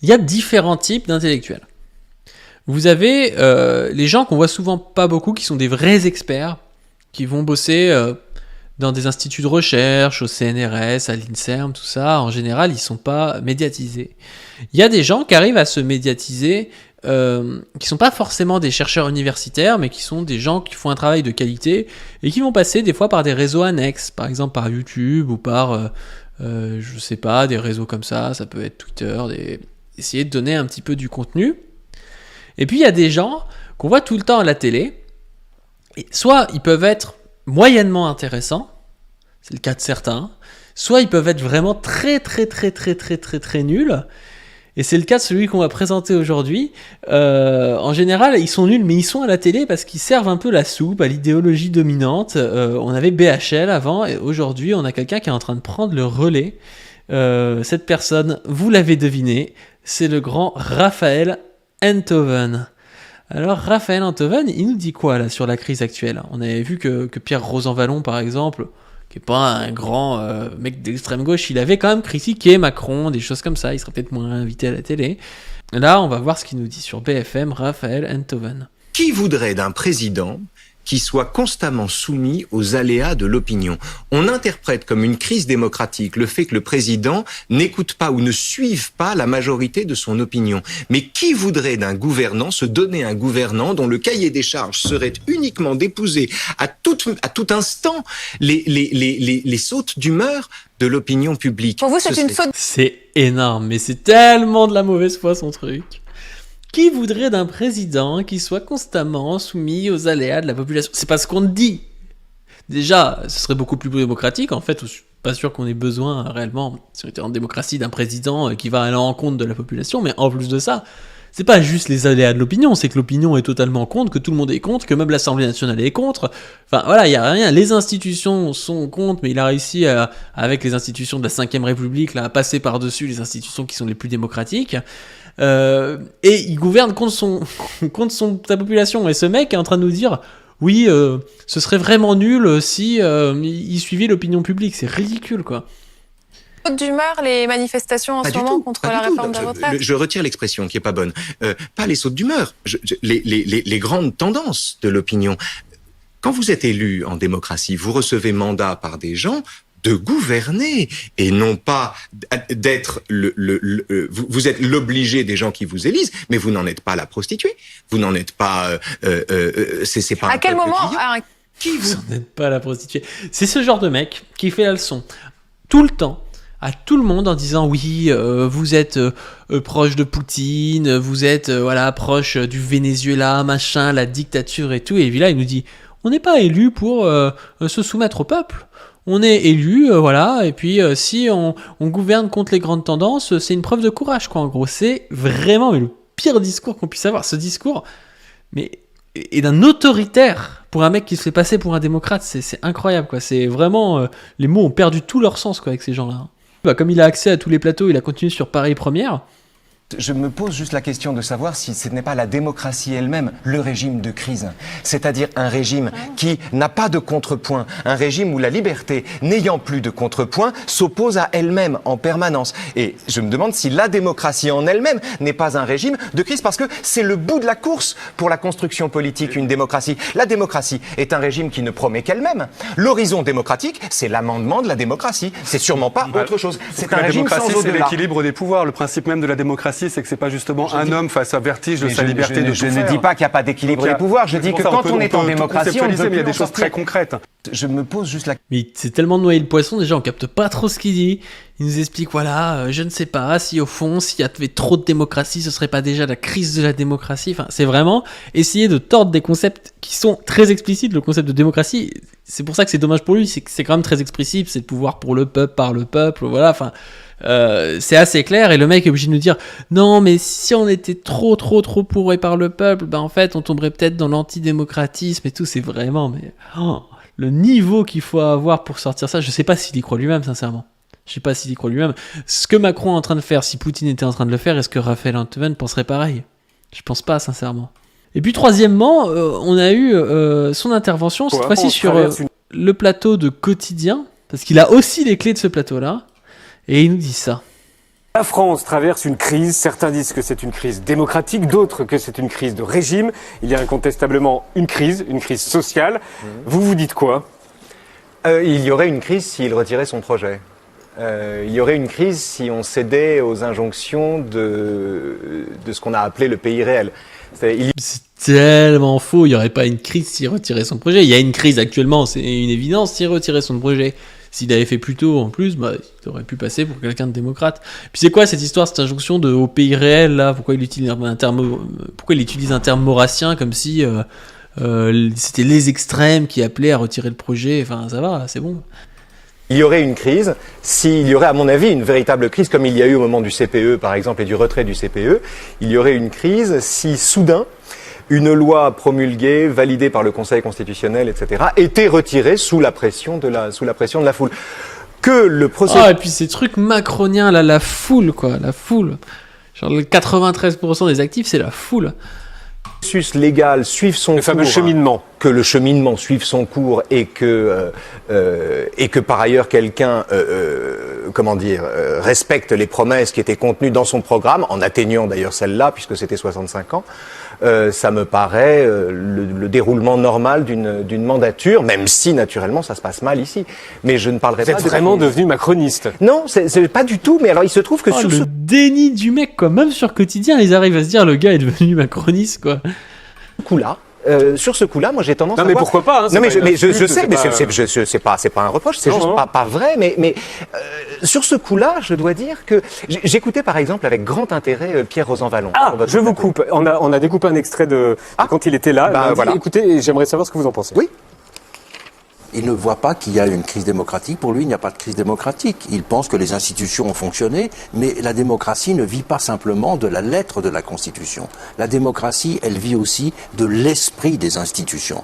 Il y a différents types d'intellectuels. Vous avez les gens qu'on voit souvent pas beaucoup, qui sont des vrais experts, qui vont bosser dans des instituts de recherche, au CNRS, à l'INSERM, tout ça. En général, ils sont pas médiatisés. Il y a des gens qui arrivent à se médiatiser, qui sont pas forcément des chercheurs universitaires, mais qui sont des gens qui font un travail de qualité et qui vont passer des fois par des réseaux annexes, par exemple par YouTube ou par, je sais pas, des réseaux comme ça peut être Twitter, essayer de donner un petit peu du contenu. Et puis il y a des gens qu'on voit tout le temps à la télé, et soit ils peuvent être moyennement intéressants, c'est le cas de certains, soit ils peuvent être vraiment très nuls, et c'est le cas de celui qu'on va présenter aujourd'hui. En général, ils sont nuls, mais ils sont à la télé parce qu'ils servent un peu la soupe à l'idéologie dominante. On avait BHL avant, et aujourd'hui, on a quelqu'un qui est en train de prendre le relais. Cette personne, vous l'avez deviné, c'est le grand Raphaël Enthoven. Alors, Raphaël Enthoven, il nous dit quoi là sur la crise actuelle ? On avait vu que Pierre Rosanvallon, par exemple, qui n'est pas un grand mec d'extrême gauche, il avait quand même critiqué Macron, des choses comme ça, il serait peut-être moins invité à la télé. Là, on va voir ce qu'il nous dit sur BFM, Raphaël Enthoven. Qui voudrait d'un président qui soit constamment soumis aux aléas de l'opinion? On interprète comme une crise démocratique le fait que le président n'écoute pas ou ne suive pas la majorité de son opinion. Mais qui voudrait d'un gouvernant se donner un gouvernant dont le cahier des charges serait uniquement d'épouser à tout instant les sautes d'humeur de l'opinion publique? Pour vous, c'est une faute. C'est énorme, mais c'est tellement de la mauvaise foi son truc. Qui voudrait d'un président qui soit constamment soumis aux aléas de la population ? C'est pas ce qu'on dit. Déjà, ce serait beaucoup plus démocratique. En fait, je suis pas sûr qu'on ait besoin réellement, si on était en démocratie, d'un président qui va à l'encontre de la population. Mais en plus de ça, c'est pas juste les aléas de l'opinion, c'est que l'opinion est totalement contre, que tout le monde est contre, que même l'Assemblée nationale est contre. Enfin voilà, il y a rien. Les institutions sont contre, mais il a réussi avec les institutions de la 5ème République là, à passer par-dessus les institutions qui sont les plus démocratiques. Et il gouverne contre sa population. Et ce mec est en train de nous dire oui, ce serait vraiment nul si il suivait l'opinion publique. C'est ridicule, quoi. Faute d'humeur, les manifestations en ce moment contre la réforme des retraites. Je retire l'expression qui est pas bonne. Pas les sautes d'humeur, les grandes tendances de l'opinion. Quand vous êtes élu en démocratie, vous recevez mandat par des gens de gouverner et non pas d'être vous êtes l'obligé des gens qui vous élisent, mais vous n'en êtes pas la prostituée, vous n'en êtes pas c'est pas à quel moment qui vous n'en êtes pas la prostituée. C'est ce genre de mec qui fait la leçon tout le temps à tout le monde en disant oui, vous êtes proche de Poutine, vous êtes proche du Venezuela, machin, la dictature et tout, et là il nous dit on n'est pas élu pour se soumettre au peuple. On est élu, et puis si on gouverne contre les grandes tendances, c'est une preuve de courage, quoi. En gros, c'est vraiment le pire discours qu'on puisse avoir. Ce discours, mais est d'un autoritaire pour un mec qui se fait passer pour un démocrate. C'est incroyable, quoi. C'est vraiment les mots ont perdu tout leur sens, quoi, avec ces gens-là. Comme il a accès à tous les plateaux, il a continué sur Paris Première. Je me pose juste la question de savoir si ce n'est pas la démocratie elle-même, le régime de crise. C'est-à-dire un régime qui n'a pas de contrepoint, un régime où la liberté, n'ayant plus de contrepoint, s'oppose à elle-même en permanence. Et je me demande si la démocratie en elle-même n'est pas un régime de crise, parce que c'est le bout de la course pour la construction politique, une démocratie. La démocratie est un régime qui ne promet qu'elle-même. L'horizon démocratique, c'est l'amendement de la démocratie. C'est sûrement pas autre chose. C'est un régime sans au-delà. C'est l'équilibre des pouvoirs. Le principe même de la démocratie, c'est que c'est pas justement un homme face à vertige de sa liberté de tout faire. Je ne dis pas qu'il n'y a pas d'équilibre des pouvoirs. Je dis que quand on est en démocratie, on ne peut mais il y a plus des choses très concrètes. Je me pose juste la... Mais c'est tellement noyé le poisson, déjà on capte pas trop ce qu'il dit. Il nous explique, je ne sais pas si au fond, s'il y avait trop de démocratie, ce serait pas déjà la crise de la démocratie. Enfin, c'est vraiment essayer de tordre des concepts qui sont très explicites. Le concept de démocratie, c'est pour ça que c'est dommage pour lui, c'est que c'est quand même très explicite, c'est le pouvoir pour le peuple, par le peuple, c'est assez clair, et le mec est obligé de nous dire non, mais si on était trop pour et par le peuple, en fait on tomberait peut-être dans l'antidémocratisme et tout. C'est vraiment le niveau qu'il faut avoir pour sortir ça. Je sais pas s'il y croit lui-même, sincèrement. Je sais pas s'il y croit lui-même. Ce que Macron est en train de faire, si Poutine était en train de le faire, est-ce que Raphaël Enthoven penserait pareil ? Je pense pas, sincèrement. Et puis troisièmement, on a eu son intervention cette fois-ci sur le plateau de Quotidien, parce qu'il a aussi les clés de ce plateau-là. Et il nous dit ça. La France traverse une crise, certains disent que c'est une crise démocratique, d'autres que c'est une crise de régime. Il y a incontestablement une crise sociale. Vous dites quoi ? Il y aurait une crise s'il retirait son projet. Il y aurait une crise si on cédait aux injonctions de ce qu'on a appelé le pays réel. C'est tellement faux, il n'y aurait pas une crise s'il retirait son projet. Il y a une crise actuellement, c'est une évidence, s'il retirait son projet. S'il avait fait plus tôt, en plus, il aurait pu passer pour quelqu'un de démocrate. Puis c'est quoi cette histoire, cette injonction au pays réel, là ? Pourquoi il utilise un terme maurassien, comme si c'était les extrêmes qui appelaient à retirer le projet ? Enfin, ça va, c'est bon. Il y aurait une crise, s'il y aurait, à mon avis, une véritable crise, comme il y a eu au moment du CPE, par exemple, et du retrait du CPE, il y aurait une crise si, soudain, une loi promulguée, validée par le Conseil constitutionnel, etc., était retirée sous la pression de la foule. Que le procès... et puis ces trucs macroniens, là, la foule, quoi, la foule. Genre, 93% des actifs, c'est la foule. Processus légal suive son cours, fameux cheminement. Que le cheminement suive son cours et que par ailleurs quelqu'un respecte les promesses qui étaient contenues dans son programme, en atteignant d'ailleurs celle-là puisque c'était 65 ans, ça me paraît le déroulement normal d'une mandature, même si naturellement ça se passe mal ici. Mais je ne parlerai pas. Vous êtes vraiment devenu macroniste ? Non, c'est pas du tout. Mais alors il se trouve que sur le déni du mec, quoi. Même sur Quotidien, ils arrivent à se dire le gars est devenu macroniste, quoi. Sur ce coup-là, moi j'ai tendance à voir... pourquoi pas, hein, non mais je sais, mais c'est pas un reproche, c'est juste pas vrai. Mais sur ce coup-là, je dois dire que j'écoutais par exemple avec grand intérêt Pierre Rosanvallon. Ah, je vous coupe. On a découpé un extrait de quand il était là. Voilà. Écoutez, j'aimerais savoir ce que vous en pensez. Oui. Il ne voit pas qu'il y a une crise démocratique. Pour lui, il n'y a pas de crise démocratique. Il pense que les institutions ont fonctionné, mais la démocratie ne vit pas simplement de la lettre de la Constitution. La démocratie, elle vit aussi de l'esprit des institutions.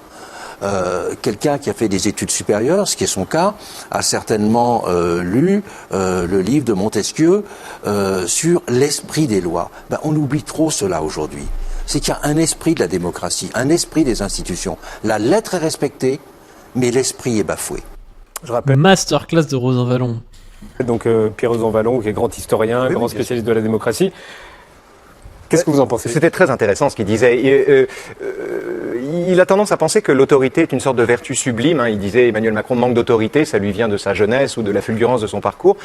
Quelqu'un qui a fait des études supérieures, ce qui est son cas, a certainement lu le livre de Montesquieu sur l'esprit des lois. On oublie trop cela aujourd'hui. C'est qu'il y a un esprit de la démocratie, un esprit des institutions. La lettre est respectée, mais l'esprit est bafoué. Je rappelle. Masterclass de Rosanvallon. Donc Pierre Rosanvallon, qui est grand historien, grand spécialiste de la démocratie. Qu'est-ce que vous en pensez ? C'était très intéressant ce qu'il disait. Il a tendance à penser que l'autorité est une sorte de vertu sublime. Il disait Emmanuel Macron manque d'autorité, ça lui vient de sa jeunesse ou de la fulgurance de son parcours.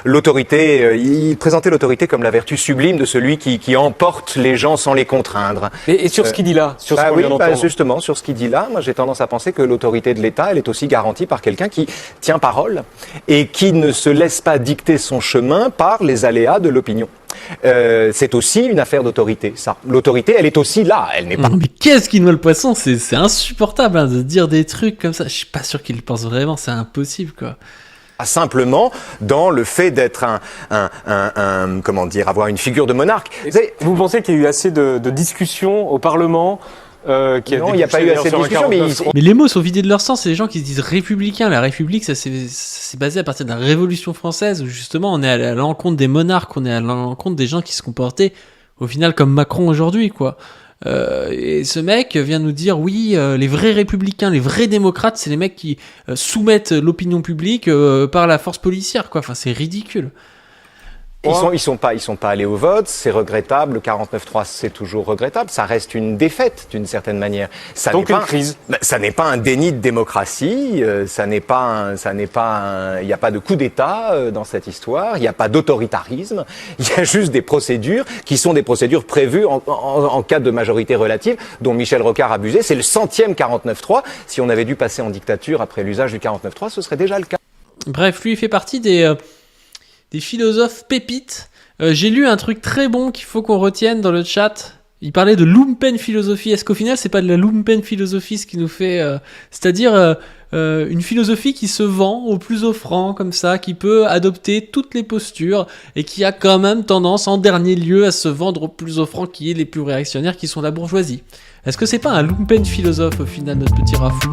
L'autorité, il présentait l'autorité comme la vertu sublime de celui qui emporte les gens sans les contraindre. Et sur ce qu'il dit là, sur ce qu'on vient d'entendre. Justement, sur ce qu'il dit là, moi j'ai tendance à penser que l'autorité de l'État, elle est aussi garantie par quelqu'un qui tient parole et qui ne se laisse pas dicter son chemin par les aléas de l'opinion. C'est aussi une affaire d'autorité, ça. L'autorité, elle est aussi là, elle n'est pas... Mais qu'est-ce qu'il noie le poisson ? C'est insupportable de dire des trucs comme ça. Je suis pas sûr qu'il le pense vraiment, c'est impossible, quoi. Simplement dans le fait d'être avoir une figure de monarque. Vous pensez qu'il y a eu assez de discussions au Parlement non, il n'y a pas eu assez de discussions, mais les mots sont vidés de leur sens. C'est les gens qui se disent républicains. La République, ça c'est basé à partir de la Révolution française, où justement on est à l'encontre des monarques, on est à l'encontre des gens qui se comportaient au final comme Macron aujourd'hui, quoi. Et ce mec vient nous dire oui, les vrais républicains, les vrais démocrates, c'est les mecs qui soumettent l'opinion publique par la force policière, quoi. Enfin, c'est ridicule. Ils sont pas allés au vote, c'est regrettable. Le 49.3, c'est toujours regrettable. Ça reste une défaite d'une certaine manière. Donc une crise. Ça n'est pas un déni de démocratie. Il n'y a pas de coup d'État dans cette histoire. Il n'y a pas d'autoritarisme. Il y a juste des procédures qui sont des procédures prévues en cas de majorité relative, dont Michel Rocard abusait. C'est le 100e 49.3. Si on avait dû passer en dictature après l'usage du 49.3, ce serait déjà le cas. Bref, lui, il fait partie des philosophes pépites. J'ai lu un truc très bon qu'il faut qu'on retienne dans le chat. Il parlait de lumpen philosophie. Est-ce qu'au final, c'est pas de la lumpen philosophie ce qui nous fait... c'est-à-dire une philosophie qui se vend au plus offrant, comme ça, qui peut adopter toutes les postures et qui a quand même tendance, en dernier lieu, à se vendre au plus offrant, qui est les plus réactionnaires, qui sont la bourgeoisie. Est-ce que c'est pas un lumpen philosophe, au final, notre petit Rafou ?